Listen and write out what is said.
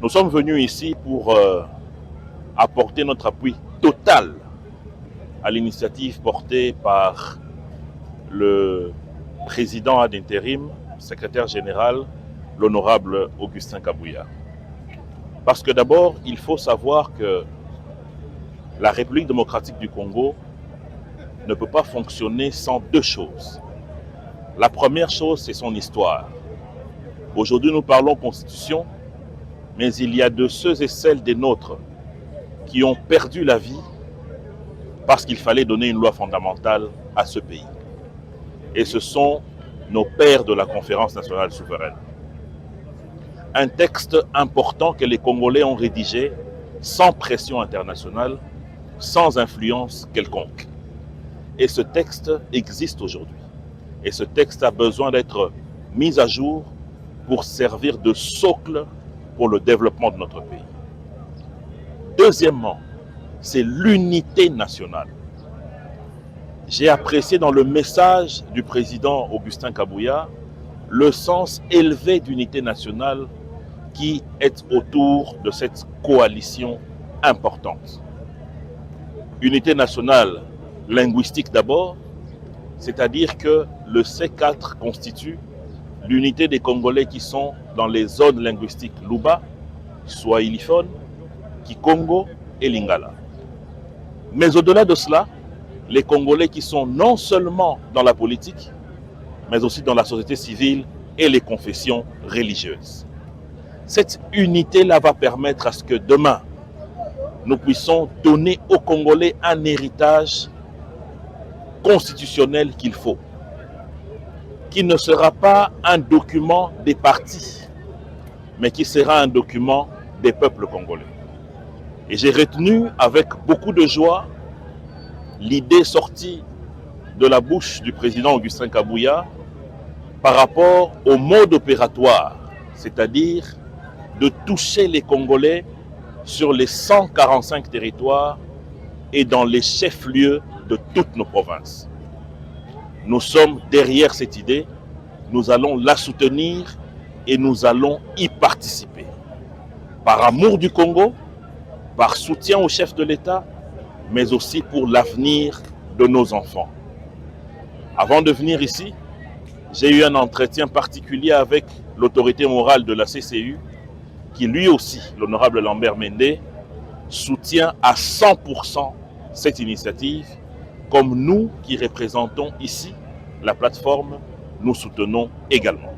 Nous sommes venus ici pour apporter notre appui total à l'initiative portée par le président ad intérim, secrétaire général, l'honorable Augustin Kabouya. Parce que d'abord, il faut savoir que la République démocratique du Congo ne peut pas fonctionner sans deux choses. La première chose, c'est son histoire. Aujourd'hui, nous parlons constitution, mais il y a de ceux et celles des nôtres qui ont perdu la vie parce qu'il fallait donner une loi fondamentale à ce pays. Et ce sont nos pères de la Conférence nationale souveraine. Un texte important que les Congolais ont rédigé sans pression internationale, sans influence quelconque. Et ce texte existe aujourd'hui. Et ce texte a besoin d'être mis à jour pour servir de socle pour le développement de notre pays. Deuxièmement, c'est l'unité nationale. J'ai apprécié dans le message du président Augustin Kabouya le sens élevé d'unité nationale qui est autour de cette coalition importante. Unité nationale linguistique d'abord, c'est-à-dire que le C4 constitue l'unité des Congolais qui sont dans les zones linguistiques Luba, Swahiliphone, Kikongo et Lingala. Mais au-delà de cela, les Congolais qui sont non seulement dans la politique, mais aussi dans la société civile et les confessions religieuses. Cette unité-là va permettre à ce que demain, nous puissions donner aux Congolais un héritage constitutionnel qu'il faut, qui ne sera pas un document des partis, mais qui sera un document des peuples congolais. Et j'ai retenu avec beaucoup de joie l'idée sortie de la bouche du président Augustin Kabouya par rapport au mode opératoire, c'est-à-dire de toucher les Congolais sur les 145 territoires et dans les chefs-lieux de toutes nos provinces. Nous sommes derrière cette idée, nous allons la soutenir et nous allons y participer. Par amour du Congo, par soutien au chef de l'État, mais aussi pour l'avenir de nos enfants. Avant de venir ici, j'ai eu un entretien particulier avec l'autorité morale de la CCU, qui lui aussi, l'honorable Lambert Mende, soutient à 100% cette initiative, comme nous qui représentons ici la plateforme, nous soutenons également.